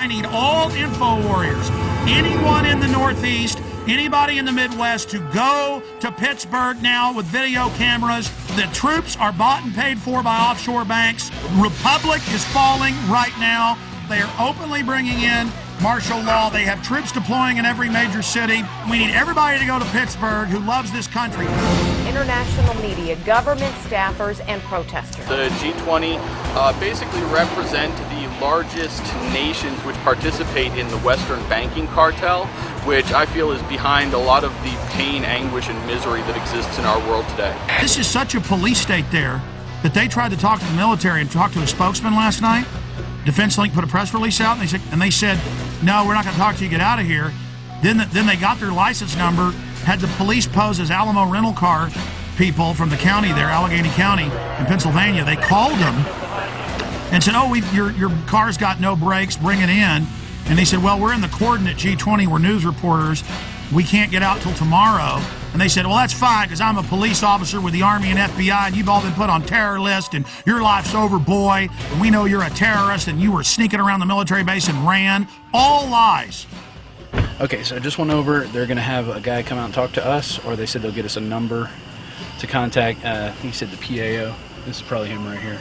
I need all info warriors, anyone in the Northeast, anybody in the Midwest, to go to Pittsburgh now with video cameras. The troops are bought and paid for by offshore banks. Republic is falling right now. They are openly bringing in martial law. They have troops deploying in every major city. We need everybody to go to Pittsburgh who loves this country. International media, government staffers, and protesters. The G20 basically represent the largest nations which participate in the Western banking cartel, which I feel is behind a lot of the pain, anguish, and misery that exists in our world today. This is such a police state there that they tried to talk to the military and talk to a spokesman last night. Defense Link put a press release out, and they said, no, we're not going to talk to you, get out of here. Then they got their license number, had the police pose as Alamo rental car people from the county there, Allegheny County in Pennsylvania. They called them and said, oh, your car's got no brakes, bring it in. And they said, well, we're in the coordinate G20, we're news reporters, we can't get out till tomorrow. And they said, well, that's fine, because I'm a police officer with the Army and FBI, and you've all been put on terror list, and your life's over, boy, and we know you're a terrorist, and you were sneaking around the military base and ran. All lies. Okay, so I just went over. They're going to have a guy come out and talk to us, or they said they'll get us a number to contact. He said the PAO. This is probably him right here.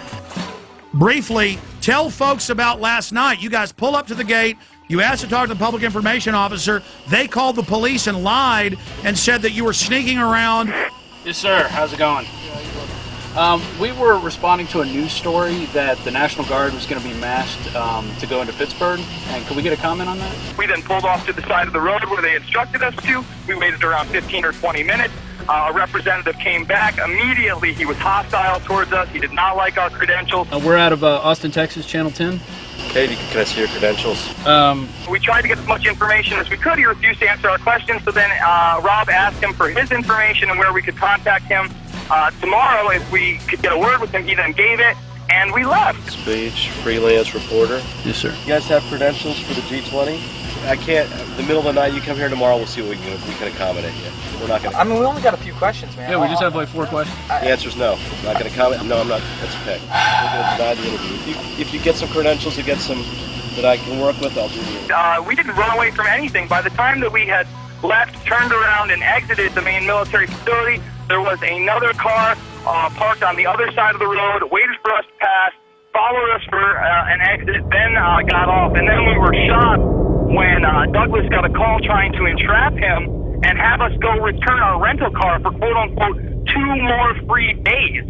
Briefly, tell folks about last night. You guys pull up to the gate. You asked to talk to the public information officer. They called the police and lied and said that you were sneaking around. Yes, sir. How's it going? We were responding to a news story that the National Guard was going to be massed to go into Pittsburgh. And could we get a comment on that? We then pulled off to the side of the road where they instructed us to. We waited around 15 or 20 minutes. A representative came back. Immediately, he was hostile towards us. He did not like our credentials. We're out of Austin, Texas, Channel 10. Katie, can I see your credentials? We tried to get as much information as we could. He refused to answer our questions. So then Rob asked him for his information and where we could contact him. Tomorrow, if we could get a word with him, he then gave it, and we left. Speech, freelance reporter. Yes, sir. You guys have credentials for the G20? I can't, the middle of the night, you come here tomorrow, we'll see what we can accommodate you. We're not going to... I mean, we only got a few questions, man. Yeah, we just have like 4 questions. The answer's no. I'm not going to comment. No, I'm not. That's okay. We're going to deny the interview. If you get some credentials to get some that I can work with, I'll do the We didn't run away from anything. By the time that we had left, turned around, and exited the main military facility, there was another car parked on the other side of the road, waited for us to pass, followed us for an exit, then got off. And then we were shocked when Douglas got a call trying to entrap him and have us go return our rental car for quote-unquote 2 more free days.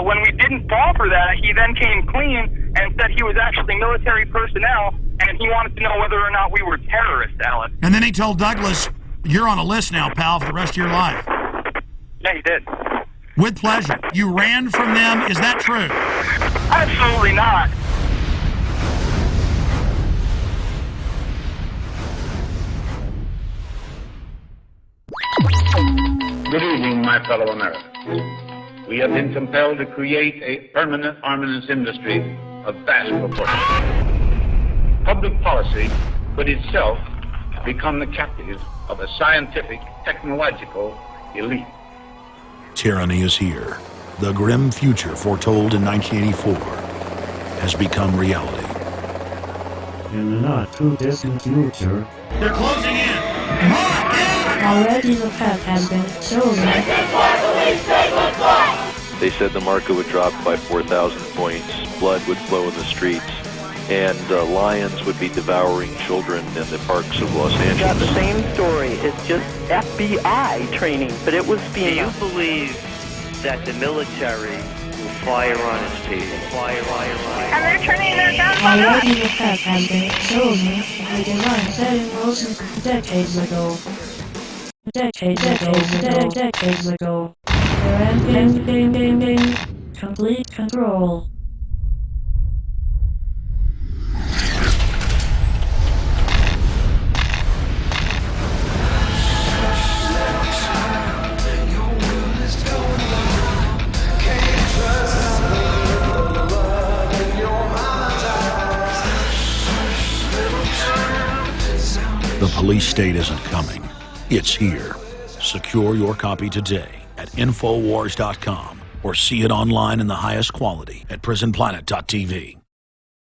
When we didn't fall for that, he then came clean and said he was actually military personnel, and he wanted to know whether or not we were terrorists, Alex. And then he told Douglas, you're on a list now, pal, for the rest of your life. Yeah, he did. With pleasure. You ran from them. Is that true? Absolutely not. Good evening, my fellow Americans. We have been compelled to create a permanent armaments industry of vast proportions. Public policy could itself become the captive of a scientific, technological elite. Tyranny is here. The grim future foretold in 1984 has become reality. In the not-too-distant future, they're closing in. Come on, already the path has been chosen. They said the market would drop by 4,000 points, blood would flow in the streets, and lions would be devouring children in the parks of Los Angeles. Got the same story. It's just FBI training, but it was being... Do you believe that the military will fire on its people? Fire. And they're turning their guns on us. Already the path has been chosen. The design set in motion decades ago. Decades ago. They're in complete control. The police state isn't coming. It's here. Secure your copy today at Infowars.com or see it online in the highest quality at PrisonPlanet.tv.